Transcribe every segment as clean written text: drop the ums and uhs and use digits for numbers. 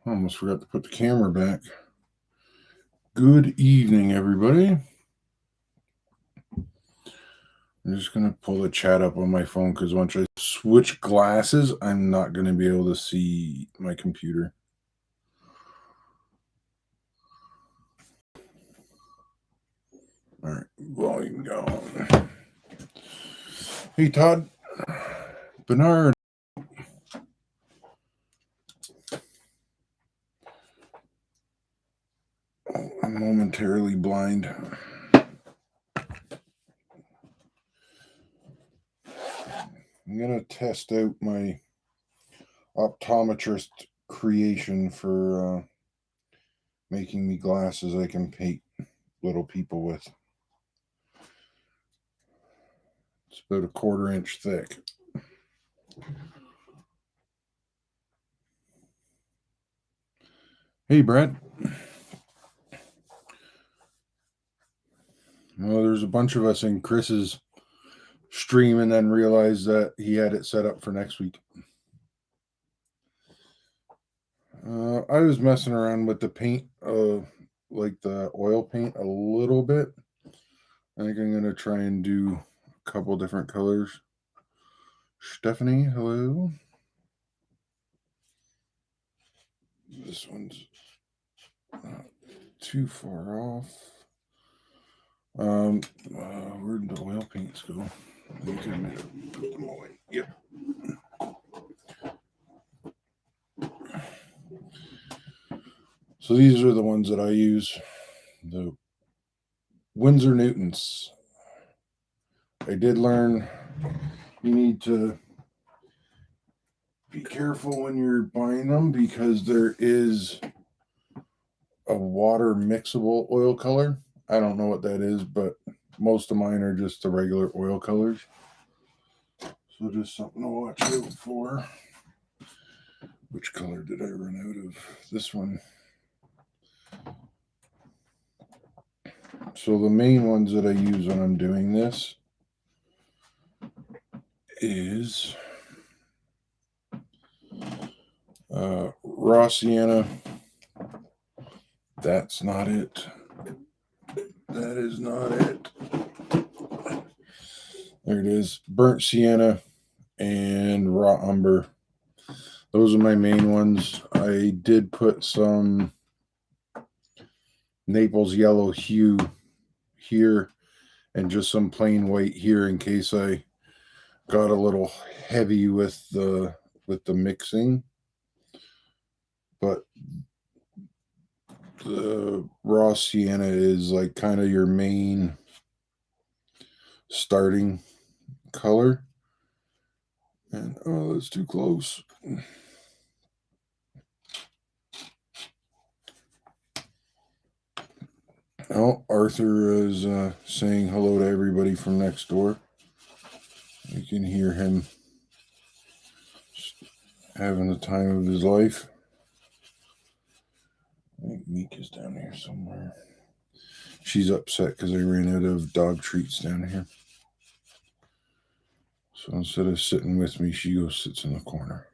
Almost forgot to put the camera back. Good evening, everybody. I'm just going to pull the chat up on my phone because once I switch glasses, I'm not going to be able to see my computer. All right, volume going. Hey, Todd. Bernard. Oh, I'm momentarily blind. I'm going to test out my optometrist creation for making me glasses I can paint little people with. It's about a 1/4 inch thick. Hey, Brett. Well, there's a bunch of us in Chris's stream and then realized that he had it set up for next week. I was messing around with the paint, like the oil paint a little bit. I think I'm going to try and do a couple different colors. Stephanie, hello. This one's not too far off. Where'd the oil paints go? I think I might have put them away. Yep. So these are the ones that I use. The Winsor Newtons. I did learn you need to be careful when you're buying them because there is a water mixable oil color. I don't know what that is, but most of mine are just the regular oil colors. So just something to watch out for. Which color did I run out of? This one. So the main ones that I use when I'm doing this is raw sienna. That's not it. That is not it. There it is. Burnt sienna and raw umber. Those are my main ones. I did put some Naples yellow hue here and just some plain white here in case I got a little heavy with the mixing. But the raw sienna is like kind of your main starting color. And oh, that's too close. Oh, Arthur is saying hello to everybody from next door. You can hear him having the time of his life. I think Meek is down here somewhere. She's upset because I ran out of dog treats down here. So instead of sitting with me, she goes sits in the corner.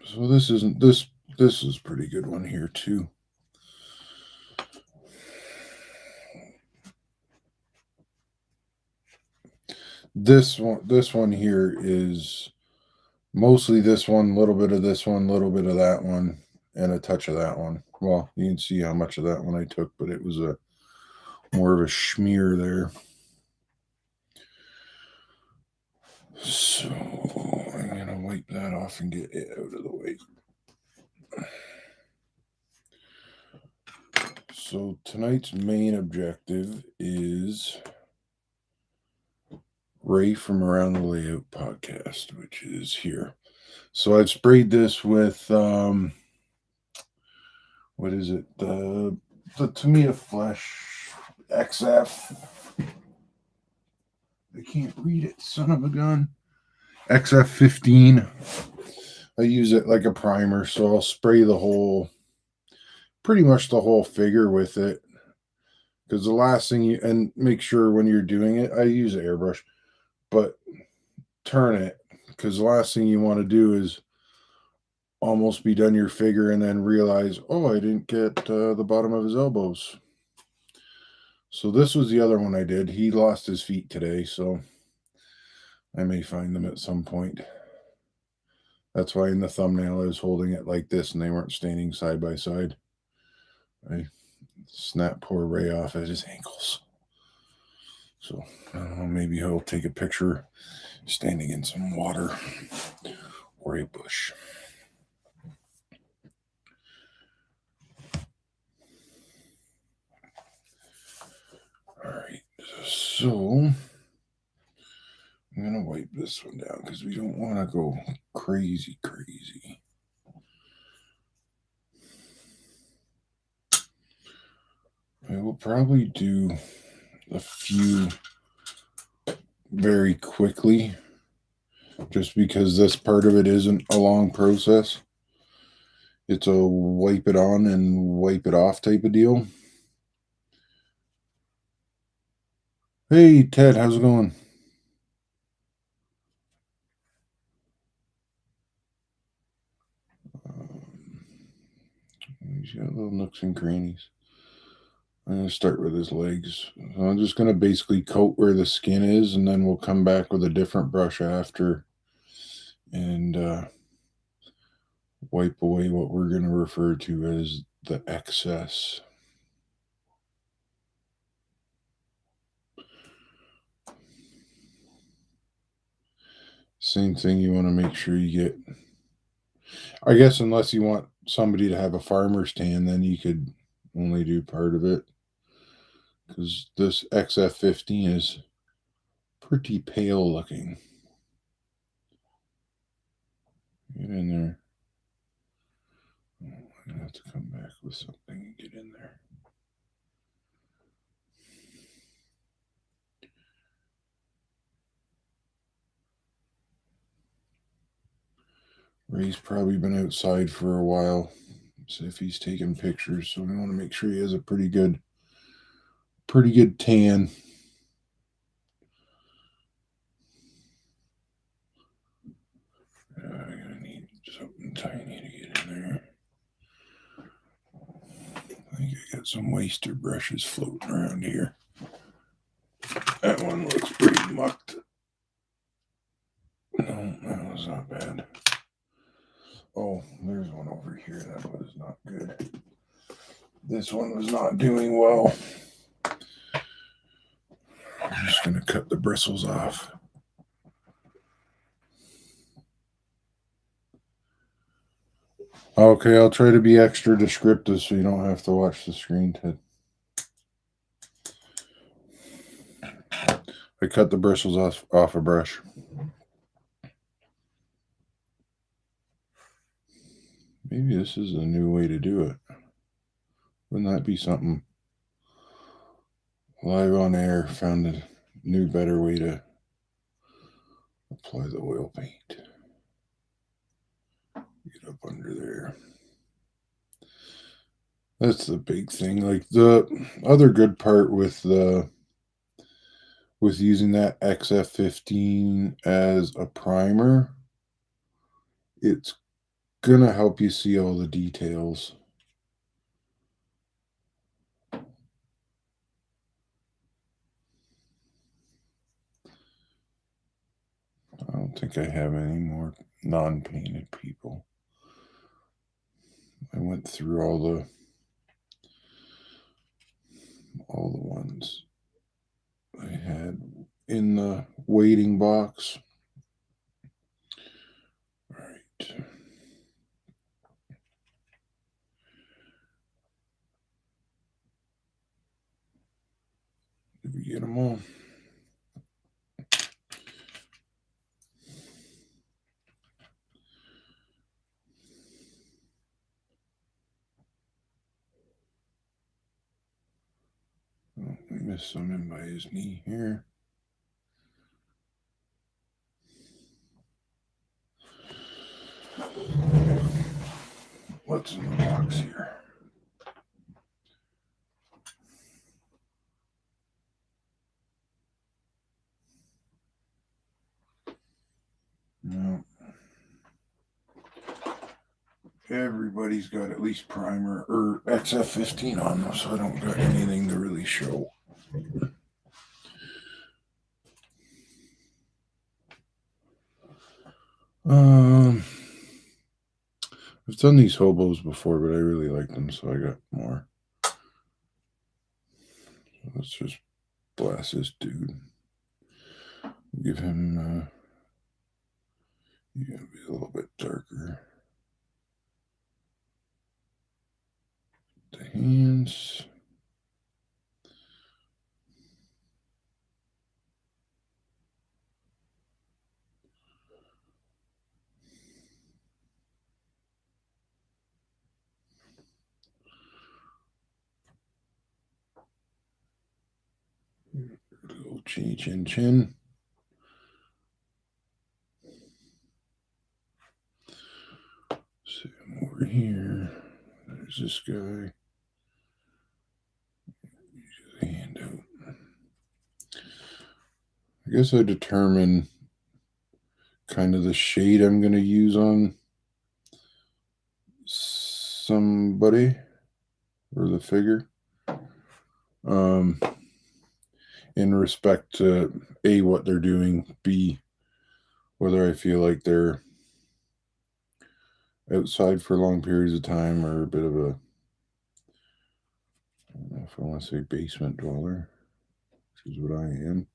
So this isn't this is a pretty good one here too. This one here is mostly this one, a little bit of this one, a little bit of that one, and a touch of that one. Well, you can see how much of that one I took, but it was more of a smear there. So I'm going to wipe that off and get it out of the way. So tonight's main objective is Ray from Around the Layout podcast, which is here. So I've sprayed this with what is it? The Tamiya Flesh XF. I can't read it, son of a gun. XF15. I use it like a primer, so I'll spray pretty much the whole figure with it. Because the last thing and make sure when you're doing it, I use an airbrush. but turn it, because the last thing you want to do is almost be done your figure and then realize, oh, I didn't get the bottom of his elbows. So this was the other one I did. He lost his feet today, so I may find them at some point. That's why in the thumbnail I was holding it like this and they weren't standing side by side. I snapped poor Ray off at his ankles. So I don't know, maybe he'll take a picture standing in some water or a bush. All right, so I'm going to wipe this one down because we don't want to go crazy. I will probably do a few very quickly just because this part of it isn't a long process. It's a wipe it on and wipe it off type of deal. Hey, Ted, how's it going? He's got little nooks and crannies. I'm going to start with his legs. So I'm just going to basically coat where the skin is, and then we'll come back with a different brush after and wipe away what we're going to refer to as the excess. Same thing, you want to make sure you get, I guess unless you want somebody to have a farmer's tan, then you could only do part of it. Because this XF15 is pretty pale looking. Get in there. Oh, I'm going to have to come back with something and get in there. Ray's probably been outside for a while. See if he's taking pictures. So we want to make sure he has a pretty good tan. I'm gonna need something tiny to get in there. I think I got some waster brushes floating around here. That one looks pretty mucked. No, that was not bad. Oh, there's one over here that was not good. This one was not doing well. I'm just going to cut the bristles off. Okay, I'll try to be extra descriptive so you don't have to watch the screen, Ted. I cut the bristles off a brush. Maybe this is a new way to do it. Wouldn't that be something? Live on air, found a new, better way to apply the oil paint. Get up under there. That's the big thing. Like the other good part with using that XF15 as a primer, it's gonna help you see all the details. I don't think I have any more non-painted people. I went through all the ones I had in the waiting box. All right. Did we get them all? Oh, we missed some in by his knee here. What's in the box here? everybody's got at least primer or XF15 on them, so I don't got anything to really show. I've done these hobos before, but I really like them, so I got more. So let's just blast this dude. Give him you gotta be a little bit darker. The hands. Little chinny chin chin. See him over here. There's this guy. Use the hand out. I guess I determine kind of the shade I'm going to use on somebody or the figure. In respect to A, what they're doing, B, whether I feel like they're outside for long periods of time or a bit of a, I don't know if I want to say basement dweller, which is what I am.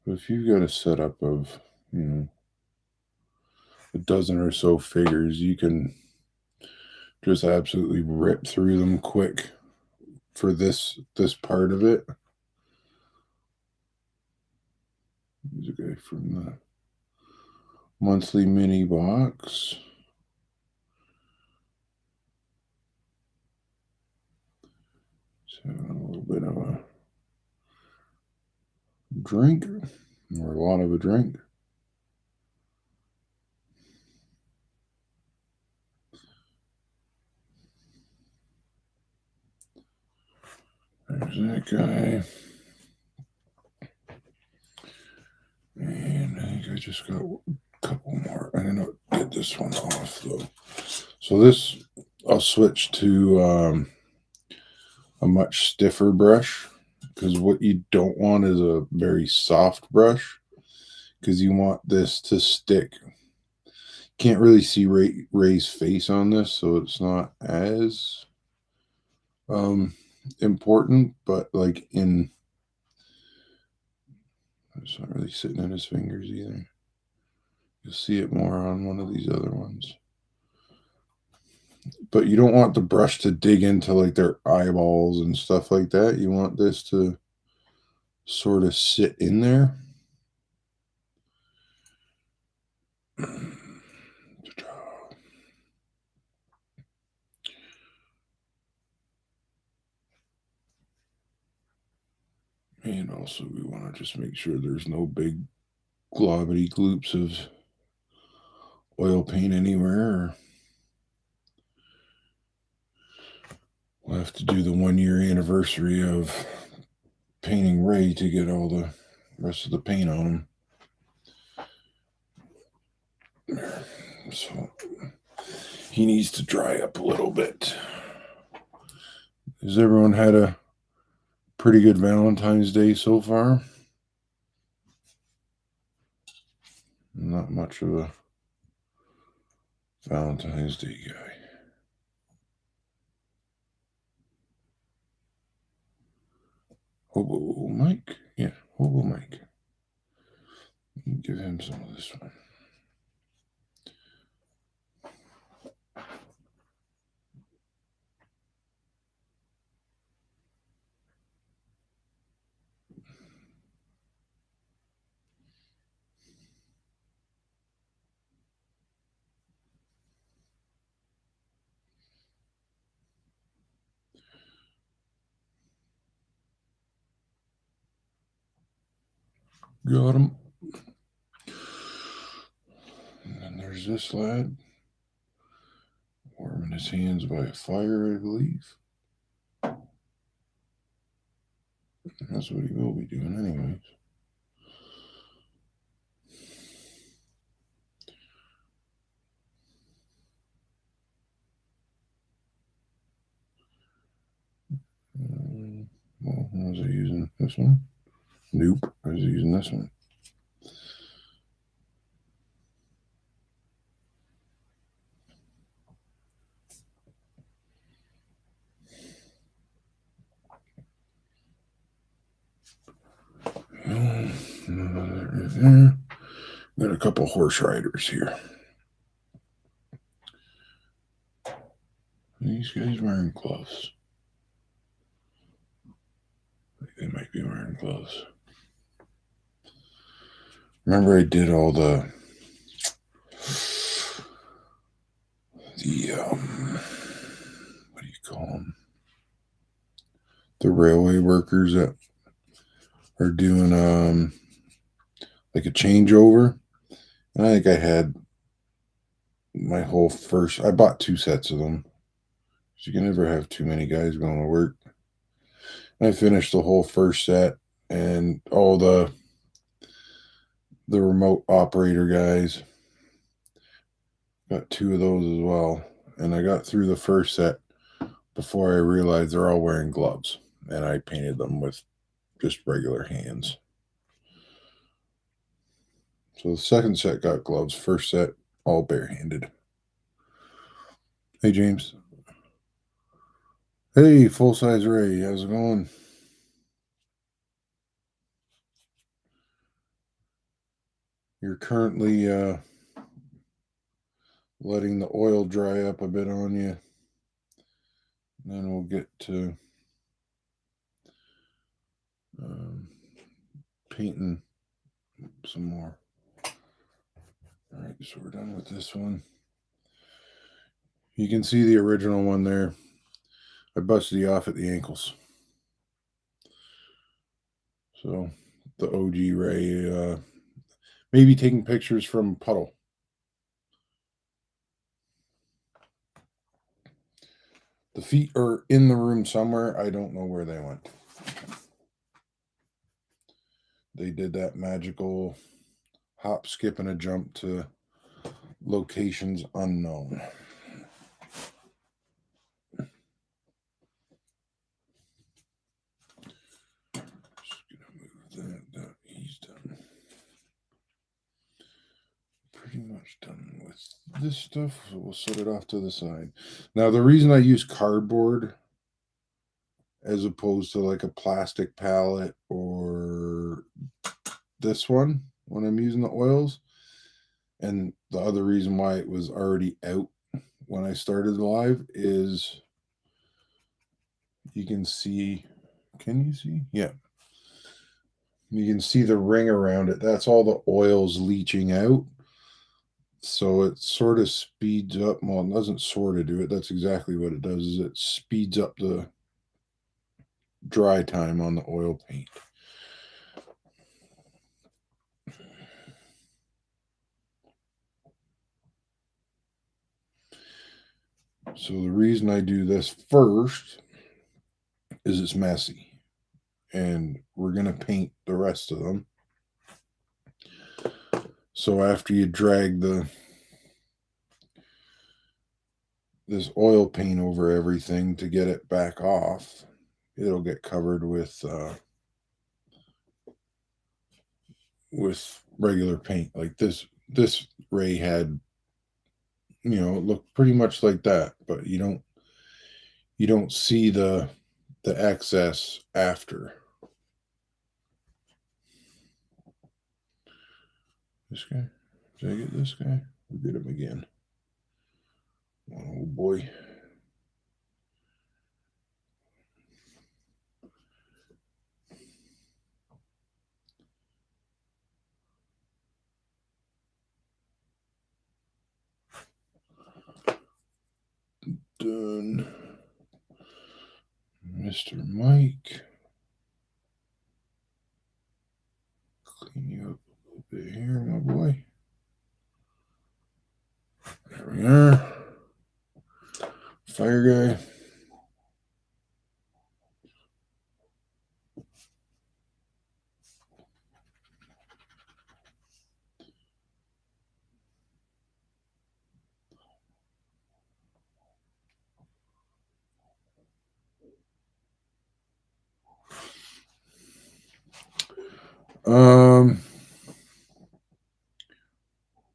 But if you've got a setup of, a dozen or so figures, you can just absolutely rip through them quick for this part of it. There's a guy from the monthly mini box. So a little bit of a drink, or a lot of a drink. There's that guy. And I think I just got a couple more. I'm going to get this one off, though. So this, I'll switch to a much stiffer brush, because what you don't want is a very soft brush, because you want this to stick. Can't really see Ray's face on this, so it's not as important, but like it's not really sitting in his fingers either. You'll see it more on one of these other ones. But you don't want the brush to dig into like their eyeballs and stuff like that. You want this to sort of sit in there. And also we want to just make sure there's no big globbity gloops of oil paint anywhere. We'll have to do the 1-year anniversary of painting Ray to get all the rest of the paint on him. So he needs to dry up a little bit. Has everyone had a pretty good Valentine's Day so far? Not much of a Valentine's Day guy. Hobo Mike? Yeah, Hobo Mike. Give him some of this one. Got him. And then there's this lad? Warming his hands by a fire, I believe. That's what he will be doing anyways. Well, was I using this one? Nope, I was using this one. There. Got a couple horse riders here. These guys wearing gloves. They might be wearing gloves. Remember I did all the what do you call them? The railway workers that are doing like a changeover. And I think I had my whole first. I bought 2 sets of them. You can never have too many guys going to work. I finished the whole first set and all the remote operator guys. Got 2 of those as well. And I got through the first set before I realized they're all wearing gloves. And I painted them with just regular hands. So the second set got gloves. First set, all barehanded. Hey, James. Hey, full-size Ray. How's it going? You're currently letting the oil dry up a bit on you. And then we'll get to painting some more. All right, so we're done with this one. You can see the original one there. I busted you off at the ankles. So the OG Ray, maybe taking pictures from puddle. The feet are in the room somewhere. I don't know where they went. They did that magical hop, skip, and a jump to locations unknown. Just gonna move that. He's done. Pretty much done with this stuff. So we'll set it off to the side. Now, the reason I use cardboard as opposed to like a plastic palette or this one when I'm using the oils, and the other reason why it was already out when I started live is you can see, can you see? Yeah. You can see the ring around it. That's all the oils leaching out. So it sort of speeds up. Well, it doesn't sort of do it. That's exactly what it does, is it speeds up the dry time on the oil paint. So the reason I do this first is it's messy. And we're going to paint the rest of them. So after you drag this oil paint over everything to get it back off, it'll get covered with regular paint. Like this Ray had, you know, it looked pretty much like that, but you don't see the excess after. This guy, did I get this guy? We get him again. Oh boy. Done. Mr. Mike. Clean you up a little bit here, my boy. Fire guy.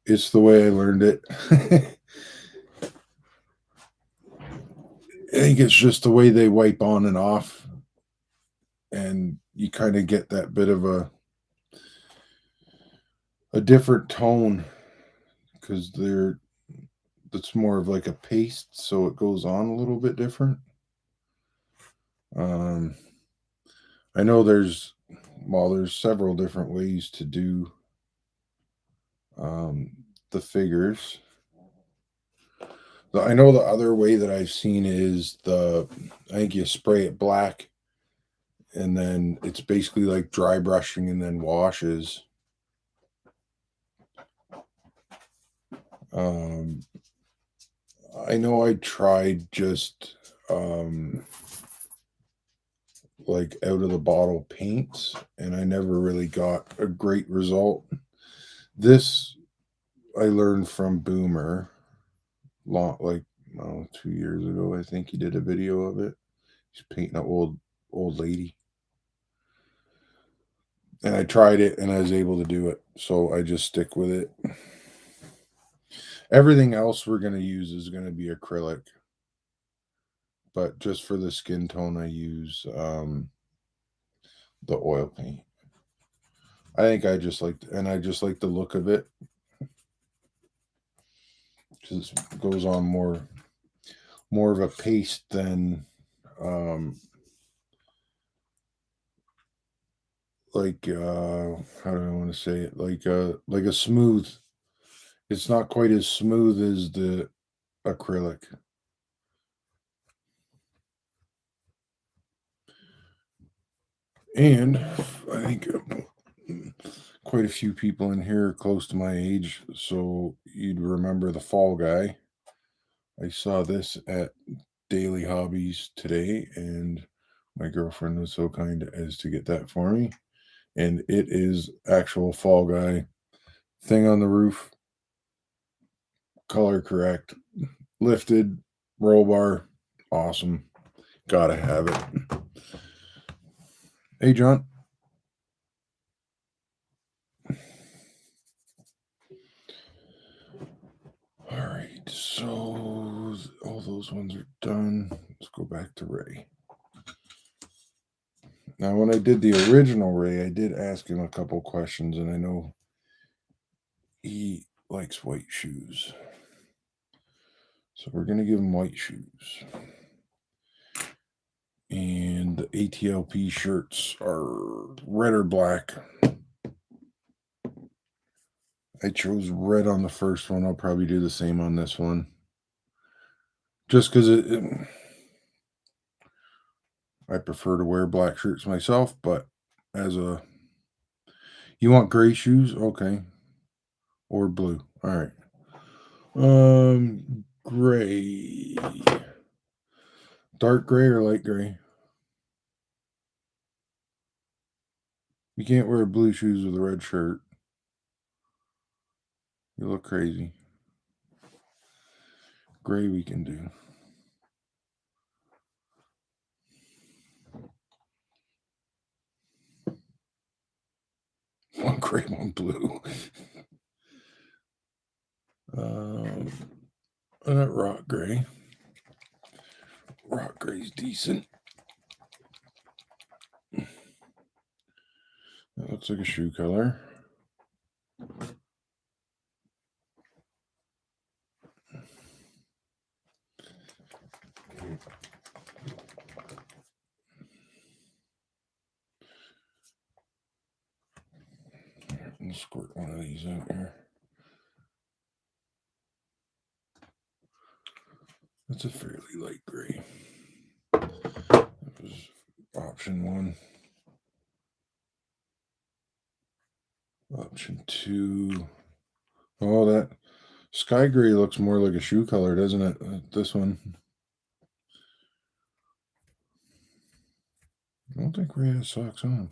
It's the way I learned it. I think it's just the way they wipe on and off, and you kind of get that bit of a different tone because that's more of like a paste, so it goes on a little bit different. I know there's several different ways to do the figures. I know the other way that I've seen is I think you spray it black and then it's basically like dry brushing and then washes. I know I tried just like out of the bottle paints and I never really got a great result. This I learned from Boomer like 2 years ago. I think he did a video of it. He's painting an old lady. And I tried it and I was able to do it. So I just stick with it. Everything else we're going to use is going to be acrylic. But just for the skin tone, I use the oil paint. I think I just like the look of it. Because it goes on more of a paste than like how do I want to say it? Like a smooth. It's not quite as smooth as the acrylic. And I think quite a few people in here are close to my age, so you'd remember the Fall Guy. I saw this at Daily Hobbies today, and my girlfriend was so kind as to get that for me. And it is actual Fall Guy. Thing on the roof, color correct, lifted, roll bar, awesome. Gotta have it. Hey, John. All right, so all those ones are done. Let's go back to Ray. Now, when I did the original Ray, I did ask him a couple questions, and I know he likes white shoes. So we're going to give him white shoes. And the ATLP shirts are red or black. I chose red on the first one. I'll probably do the same on this one. Just because I prefer to wear black shirts myself, but you want gray shoes? Okay. Or blue. All right. Gray. Dark gray or light gray? You can't wear blue shoes with a red shirt. You look crazy. Gray we can do. One gray, one blue. That rock gray. Rock gray's decent. That looks like a shoe color. Let's squirt one of these out here. That's a fairly light gray. That was option 1. Option 2. Oh, that sky gray looks more like a shoe color, doesn't it? This one. I don't think Ray has socks on.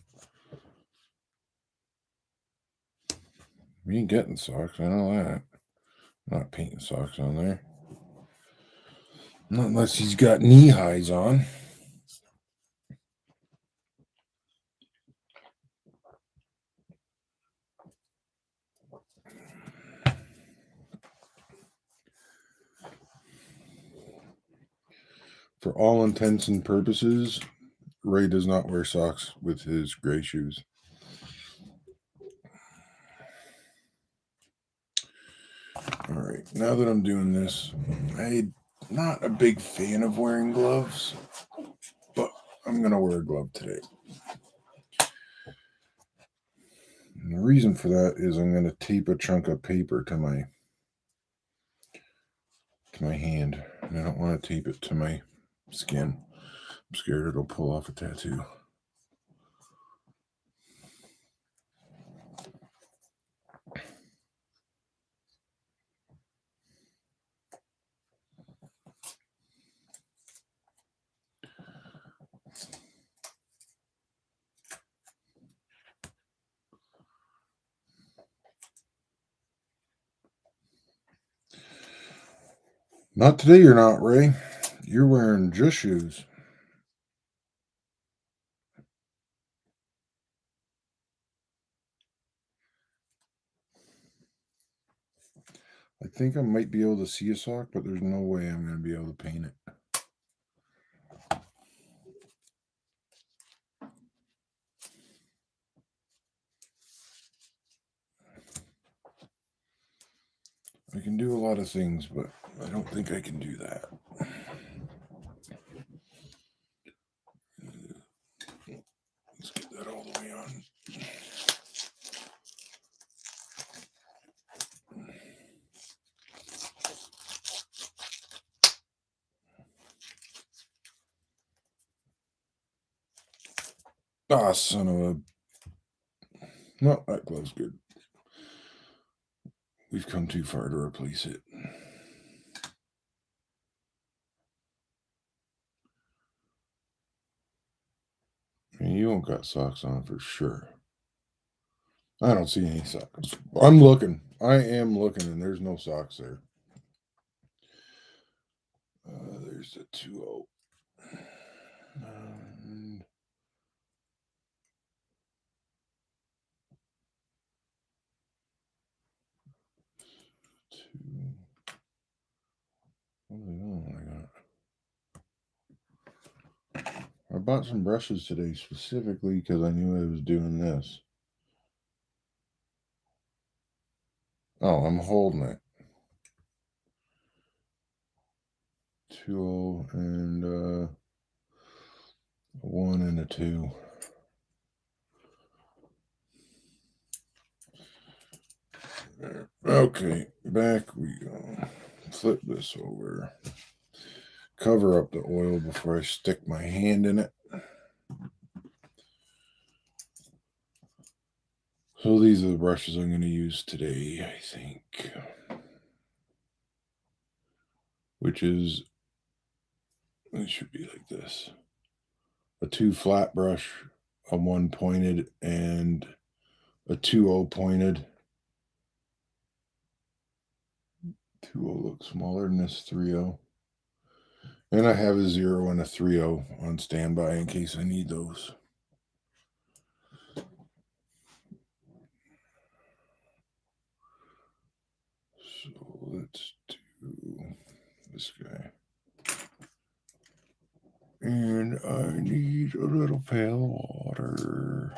We ain't getting socks, I know that. I'm not painting socks on there. Not unless he's got knee highs on. For all intents and purposes, Ray does not wear socks with his gray shoes. All right, now that I'm doing this, I'm not a big fan of wearing gloves, but I'm going to wear a glove today. And the reason for that is I'm going to tape a chunk of paper to my hand, and I don't want to tape it to my skin. I'm scared it'll pull off a tattoo. Not today, you're not, Ray. You're wearing just shoes. I think I might be able to see a sock, but there's no way I'm going to be able to paint it. I can do a lot of things, but I don't think I can do that. Let's get that all the way on. Ah, son of a... No, that glove's good. We've come too far to replace it. I mean, you don't got socks on for sure. I don't see any socks. I'm looking. I am looking, and there's no socks there. There's the 2-0. And... I bought some brushes today specifically because I knew I was doing this. Oh, I'm holding it. 2 and a 1 and a 2. Okay, back we go. Flip this over. Cover up the oil before I stick my hand in it. So these are the brushes I'm going to use today, I think. Which is, it should be like this. A 2 flat brush, a 1 pointed, and a 2-0 pointed. 2-0 looks smaller than this 3-0. And I have a 0 and a 3-0 on standby in case I need those. So let's do this guy. And I need a little pail of water.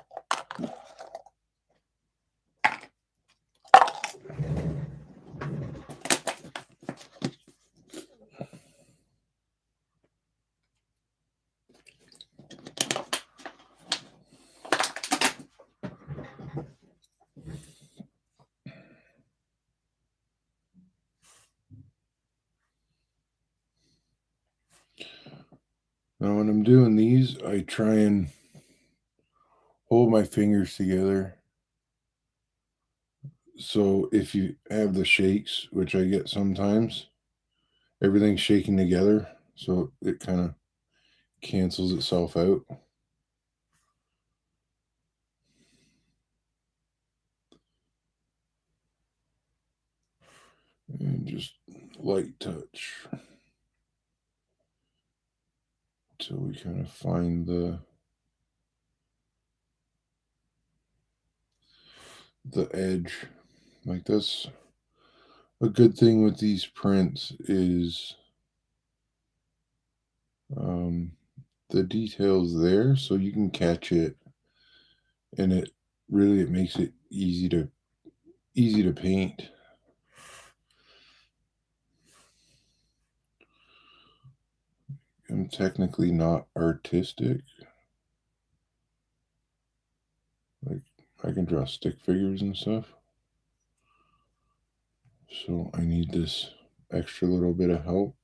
Now, when I'm doing these, I try and hold my fingers together. So if you have the shakes, which I get sometimes, everything's shaking together. So it kind of cancels itself out. And just light touch until we kind of find the edge. Like, that's a good thing with these prints is the details there, so you can catch it, and it makes it easy to paint. I'm technically not artistic. Like, I can draw stick figures and stuff. So I need this extra little bit of help.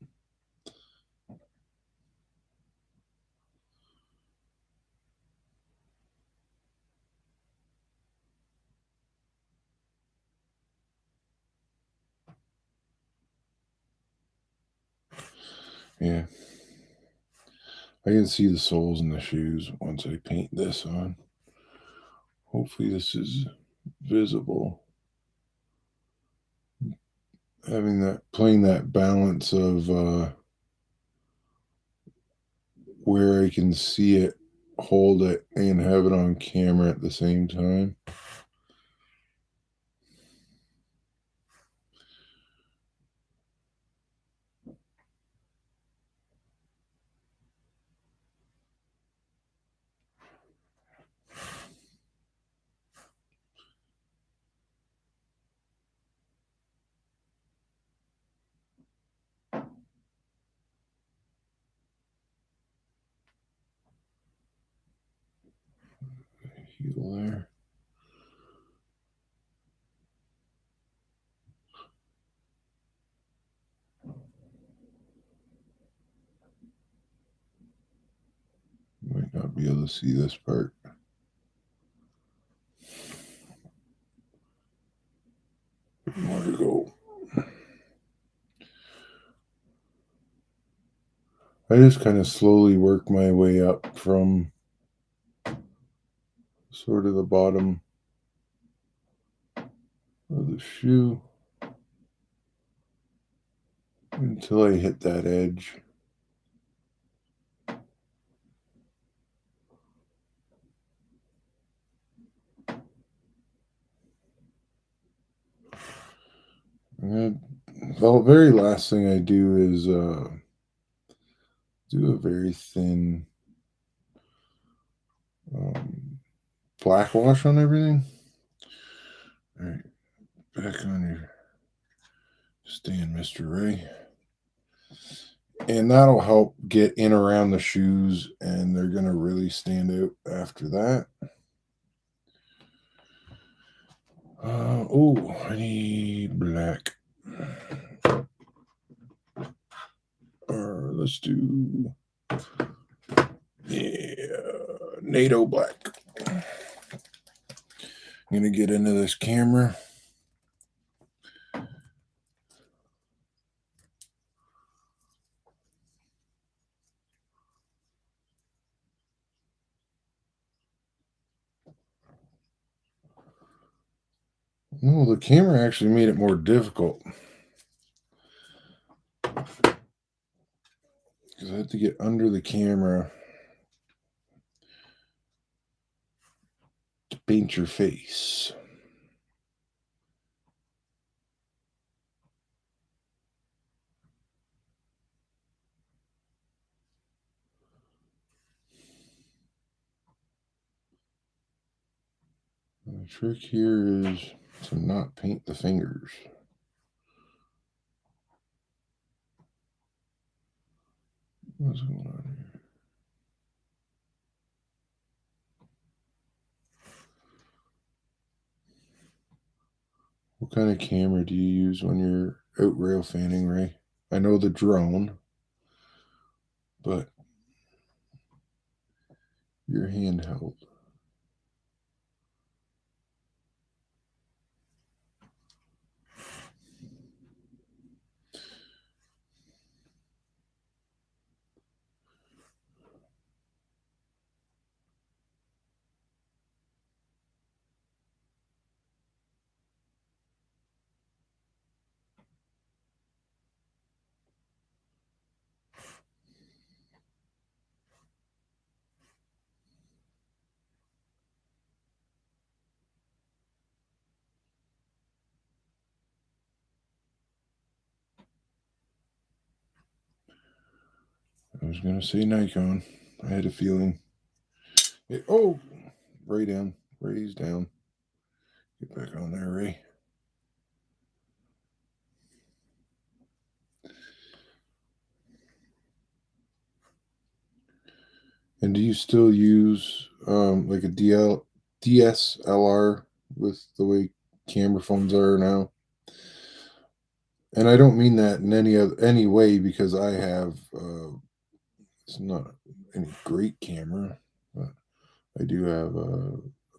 Yeah. I can see the soles in the shoes once I paint this on. Hopefully this is visible. Playing that balance of where I can see it, hold it, and have it on camera at the same time. Heel there. Might not be able to see this part. More to go. I just kind of slowly work my way up from sort of the bottom of the shoe until I hit that edge. And the very last thing I do is do a very thin black wash on everything. All right, back on your stand, Mr. Ray. And that'll help get in around the shoes, and they're going to really stand out after that. Oh, I need black. Or let's do, NATO black. I'm going to get into this camera. No, the camera actually made it more difficult because I had to get under the camera to paint your face. The trick here is to not paint the fingers. What's going on here? What kind of camera do you use when you're out rail fanning, Ray? I know the drone, but your handheld. I was going to say Nikon. I had a feeling. Oh, Ray down. Ray's down. Get back on there, Ray. And do you still use like a DSLR with the way camera phones are now? And I don't mean that in any way, because I have it's not any great camera, but I do have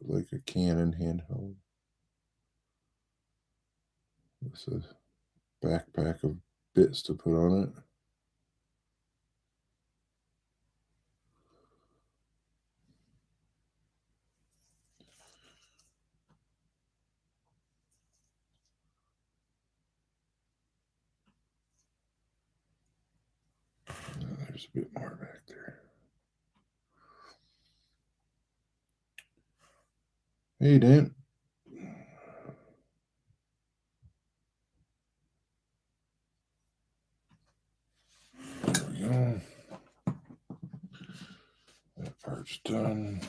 like a Canon handheld. It's a backpack of bits to put on it. There's a bit more back there. Hey, Dan. There we go. That part's done.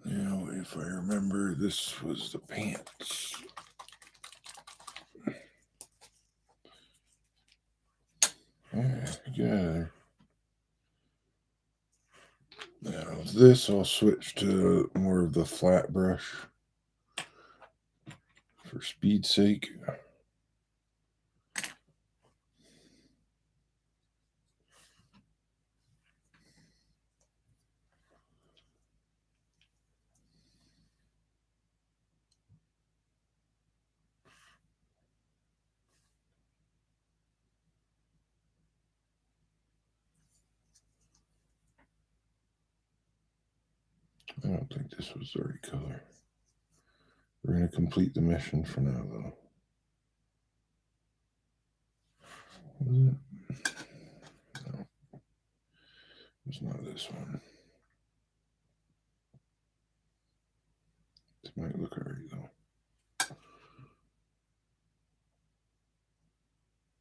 Now, if I remember, this was the pants. Yeah. Now, this I'll switch to more of the flat brush for speed's sake. I don't think this was the right color. We're going to complete the mission for now, though. Was it? No. It's not this one. This might look alright, though.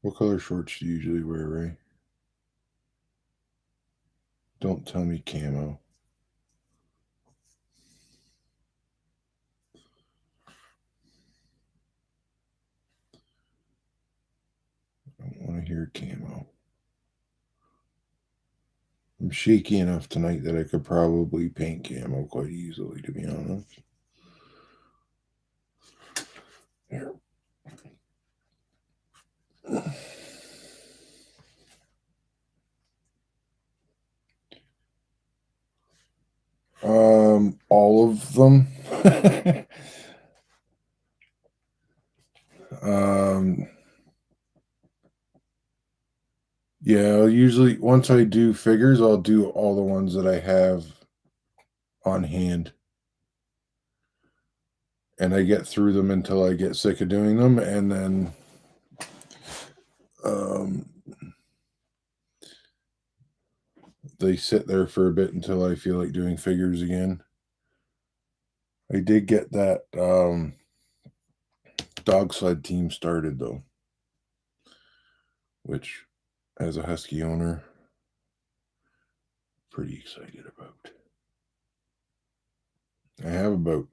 What color shorts do you usually wear, Ray? Don't tell me camo. I don't want to hear camo. I'm shaky enough tonight that I could probably paint camo quite easily, to be honest. Here. All of them. Yeah, usually once I do figures, I'll do all the ones that I have on hand. And I get through them until I get sick of doing them, and then they sit there for a bit until I feel like doing figures again. I did get that dog sled team started, though, which, as a Husky owner, pretty excited about. I have about,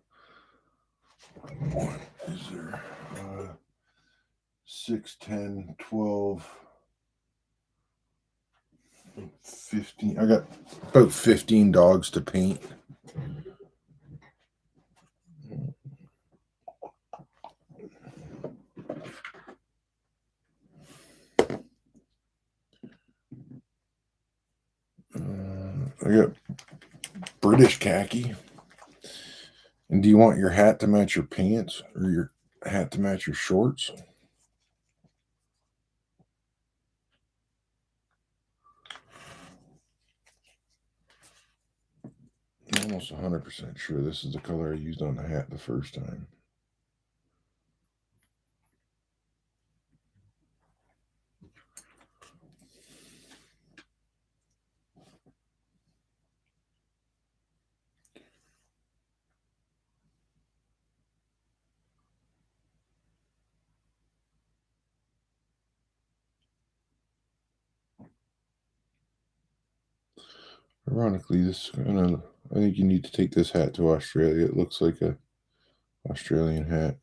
what is there, 6, 10, 12, 15. I got about 15 dogs to paint. I got British khaki. And do you want your hat to match your pants, or your hat to match your shorts? I'm almost 100% sure this is the color I used on the hat the first time. Ironically, this I think you need to take this hat to Australia. It looks like a Australian hat.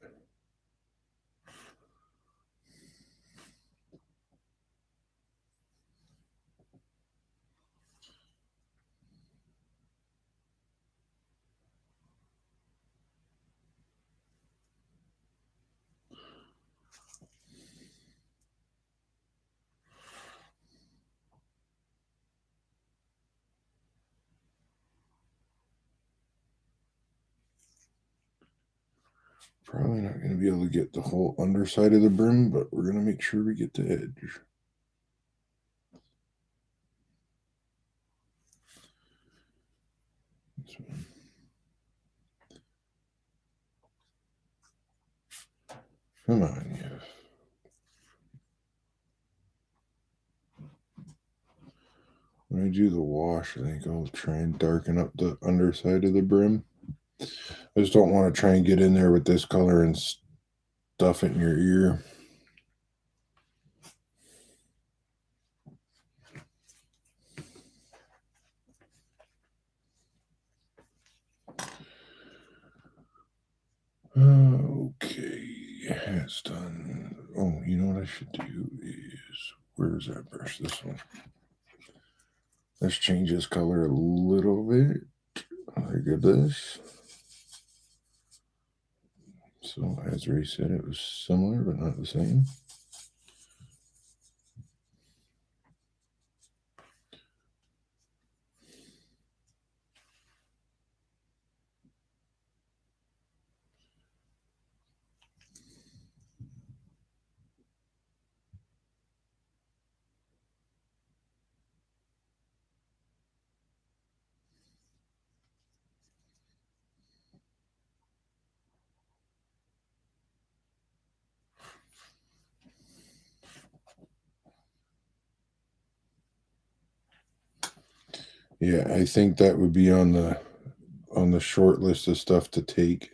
Probably not going to be able to get the whole underside of the brim, but we're going to make sure we get the edge. This one. Come on, yeah. When I do the wash, I think I'll try and darken up the underside of the brim. I just don't want to try and get in there with this color and stuff it in your ear. Okay, it's done. Oh, you know what I should do is, where's that brush? This one. Let's change this color a little bit. Like this. So as Ray said, it was similar but not the same. Yeah, I think that would be on the short list of stuff to take.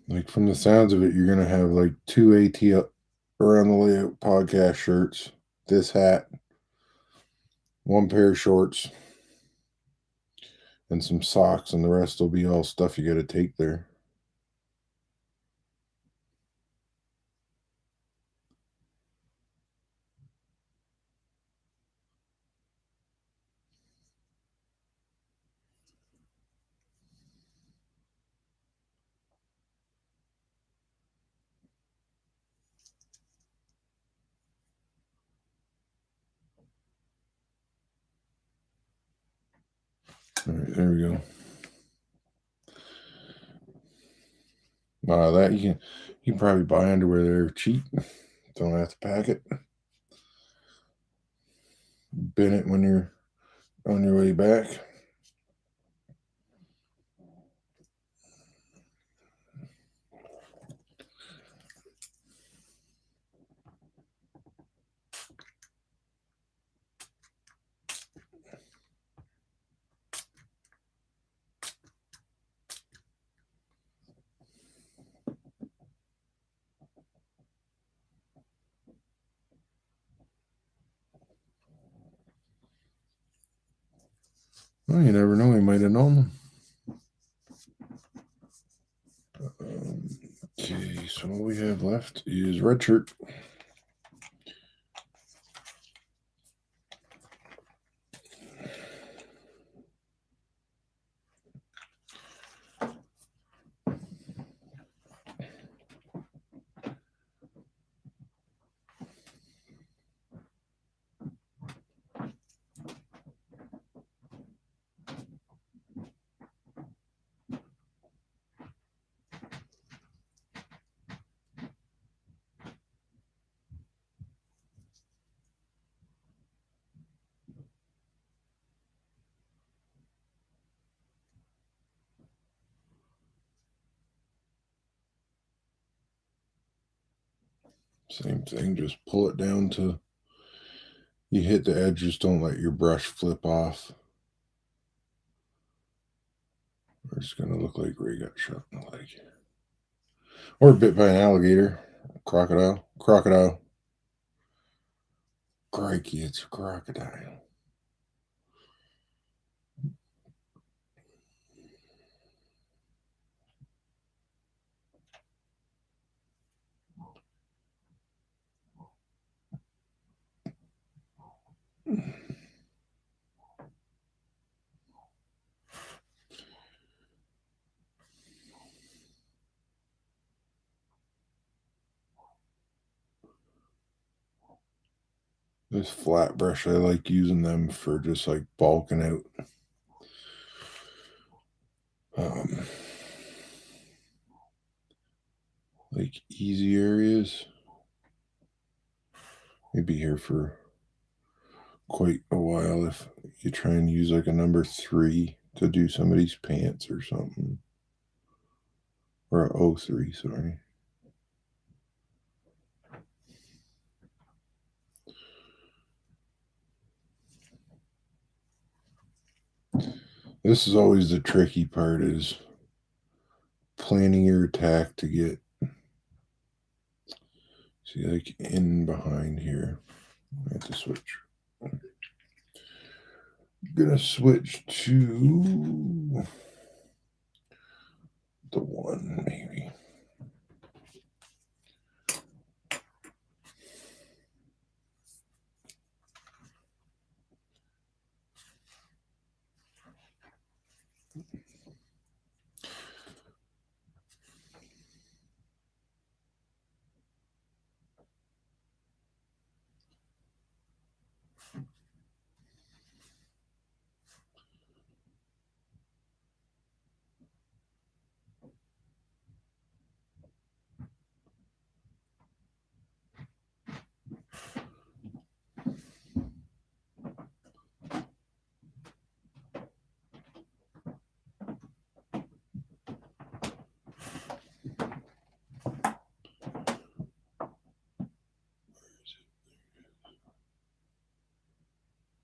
Like from the sounds of it, you're gonna have like 2 Around the Layout podcast shirts, this hat, one pair of shorts, and some socks, and the rest will be all stuff you got to take there. All right, there we go. That you can probably buy underwear there cheap. Don't have to pack it. Bin it when you're on your way back. Well, you never know. He might have known them. Okay, so all we have left is red shirt. Same thing, just pull it down to you hit the edge, just don't let your brush flip off. Or it's gonna look like Ray got shot in the leg. Or bit by an alligator, crocodile. Crikey, it's a crocodile. This flat brush, I like using them for just like bulking out like easy areas. Maybe here for quite a while if you try and use like a number 3 to do somebody's pants or something. Or a 03, sorry. This is always the tricky part, is planning your attack to get, see, like in behind here. I have to switch. I'm gonna switch to the 1, maybe.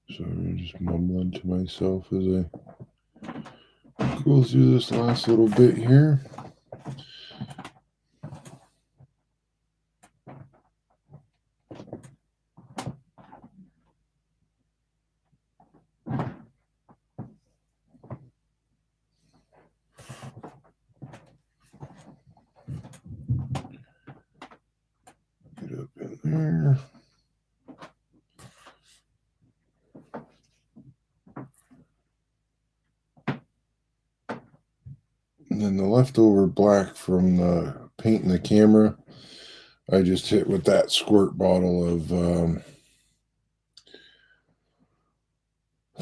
So I'm just mumbling to myself as I go through this last little bit here. Get up in there. And then the leftover black from the painting the camera, I just hit with that squirt bottle of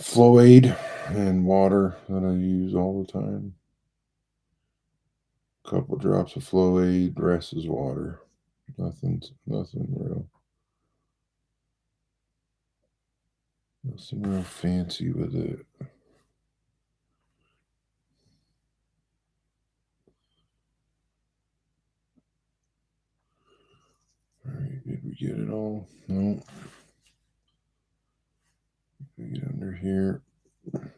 Flow-Aid and water that I use all the time. A couple drops of Flow-Aid, rest is water. Nothing real. Nothing real fancy with it. Alright, did we get it all? No. We get under here. There.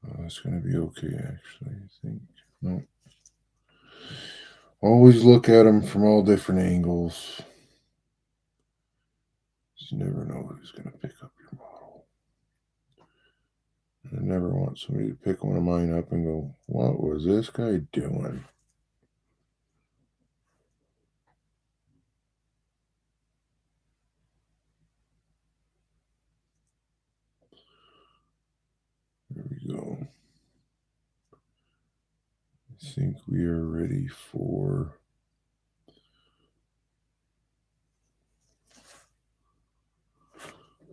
Oh, that's going to be okay, actually, I think. No. Always look at them from all different angles. You never know who's going to pick up your model. I never want somebody to pick one of mine up and go, what was this guy doing? There we go. I think we are ready for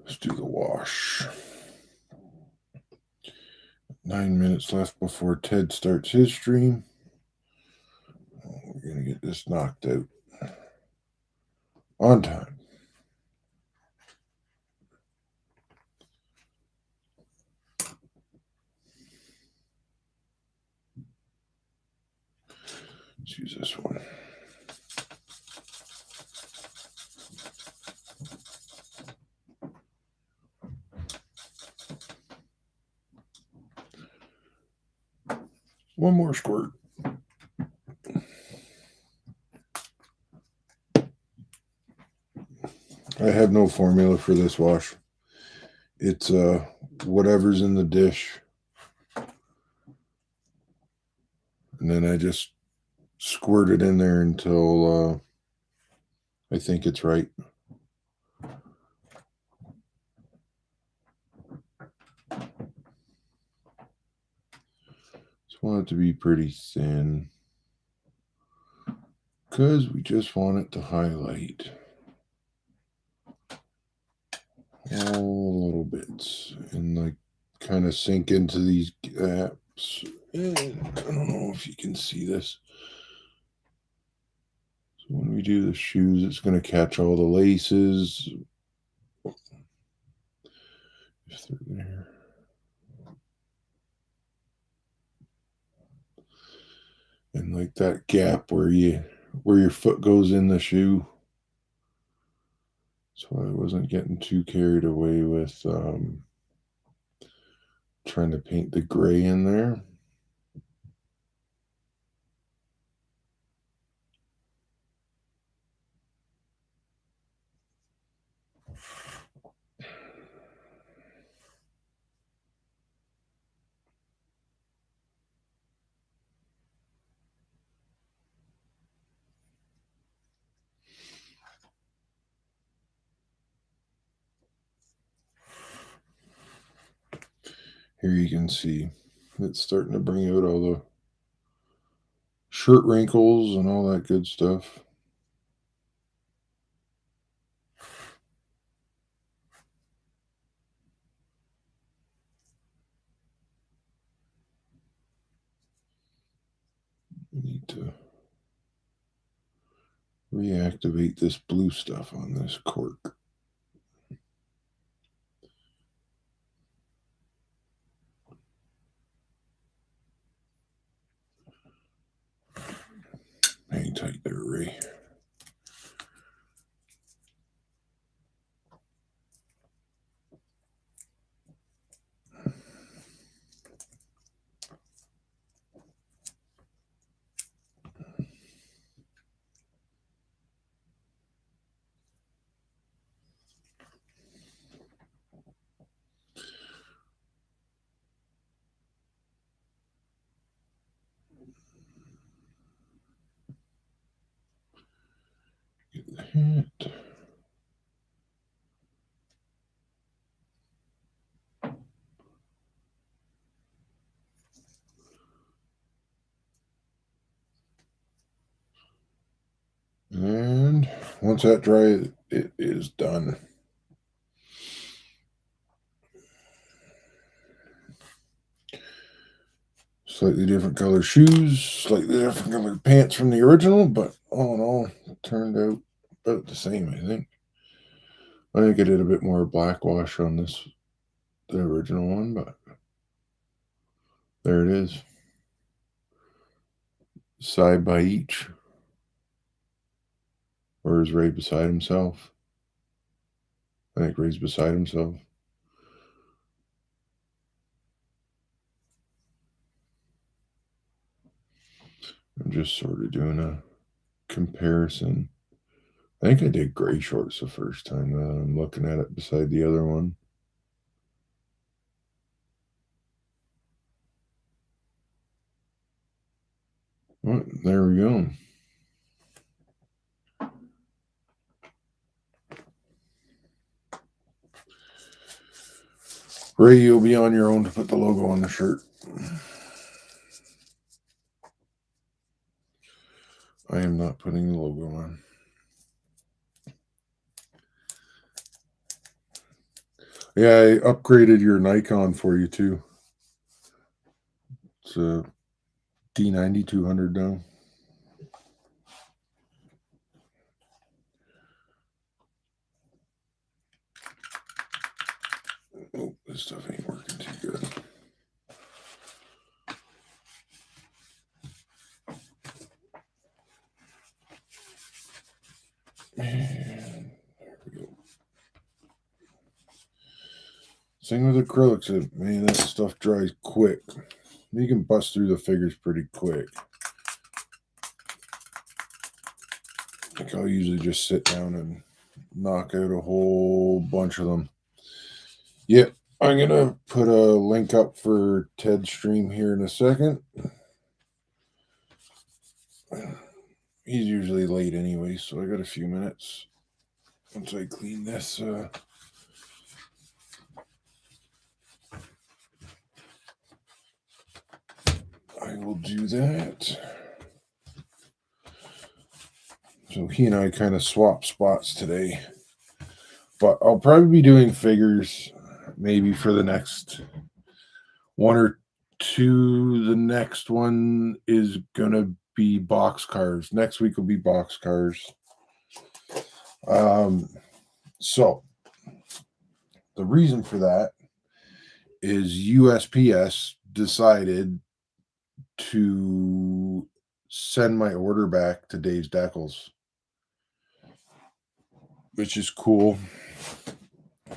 let's do the wash. 9 minutes left before Ted starts his stream. We're going to get this knocked out on time. Let's use this one. One more squirt. I have no formula for this wash. It's whatever's in the dish. And then I just squirt it in there until I think it's right. Just want it to be pretty thin because we just want it to highlight all little bits and like kind of sink into these gaps. And I don't know if you can see this. So when we do the shoes, it's going to catch all the laces. If they're there. And like that gap where your foot goes in the shoe. So I wasn't getting too carried away with trying to paint the gray in there. Here you can see it's starting to bring out all the shirt wrinkles and all that good stuff. We need to reactivate this blue stuff on this cork. Hang tight there, Ray. Get the hat. And once that dries, it is done. Slightly different color shoes, slightly different color pants from the original, but all in all, it turned out about the same, I think. I think I did a bit more black wash on the original one, but there it is. Side by each. Or is Ray beside himself? I think Ray's beside himself. I'm just sort of doing a comparison. I think I did gray shorts the first time. I'm looking at it beside the other one. Well, there we go. Ray, you'll be on your own to put the logo on the shirt. I am not putting the logo on. Yeah, I upgraded your Nikon for you too. It's a D90-200 now. Oh, this stuff ain't working too good. And there we go. Thing with acrylics, man, that stuff dries quick. You can bust through the figures pretty quick. Like I'll usually just sit down and knock out a whole bunch of them. Yep, I'm going to put a link up for Ted's stream here in a second. He's usually late anyway, so I got a few minutes. Once I clean this, I will do that. So he and I kind of swap spots today. But I'll probably be doing figures maybe for the next one or two. The next one is going to be boxcars. Next week will be boxcars. So the reason for that is USPS decided to send my order back to Dave's Decals, which is cool.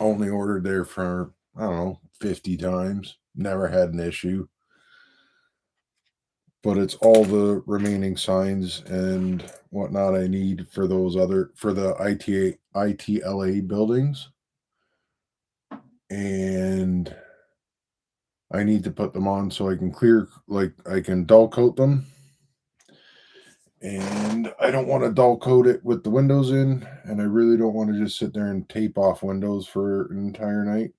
Only ordered there for, I don't know, 50 times. Never had an issue. But it's all the remaining signs and whatnot I need for those for the ITLA buildings. And I need to put them on so I can I can dull coat them. And I don't want to dull coat it with the windows in. And I really don't want to just sit there and tape off windows for an entire night.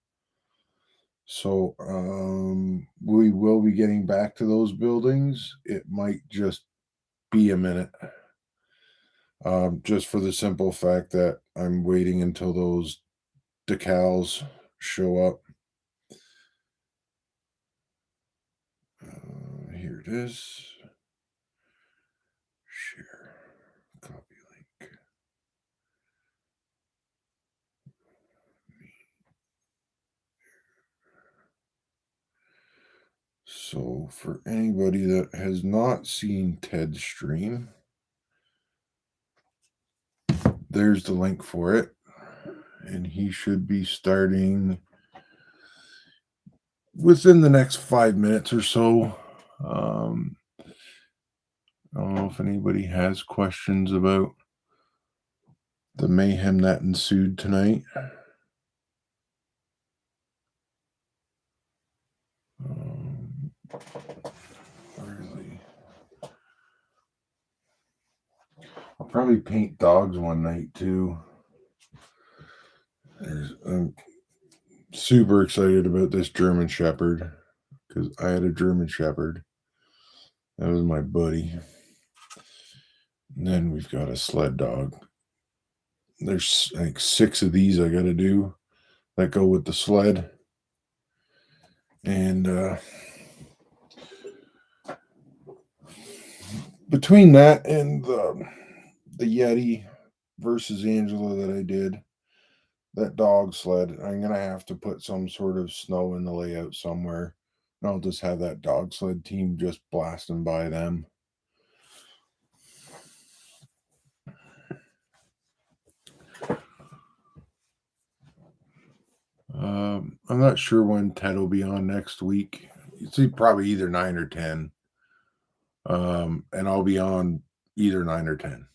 So we will be getting back to those buildings. It might just be a minute. Just for the simple fact that I'm waiting until those decals show up. Here it is. Share. Copy link. So for anybody that has not seen Ted's stream, there's the link for it. And he should be starting within the next 5 minutes or so. I don't know if anybody has questions about the mayhem that ensued tonight. Really, I'll probably paint dogs one night too. I'm super excited about this German Shepherd because I had a German Shepherd. That was my buddy. And then we've got a sled dog. There's like 6 of these I got to do that go with the sled. And between that and the Yeti versus Angela that I did, that dog sled, I'm going to have to put some sort of snow in the layout somewhere. And I'll just have that dog sled team just blasting by them. I'm not sure when Ted will be on next week. It's probably either 9 or 10. And I'll be on either 9 or 10.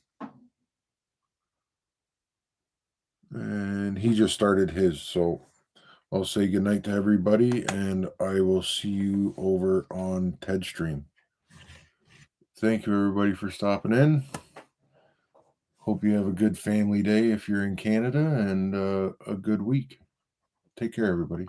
And he just started his, so I'll say goodnight to everybody, and I will see you over on Ted's stream. Thank you, everybody, for stopping in. Hope you have a good family day if you're in Canada, and a good week. Take care, everybody.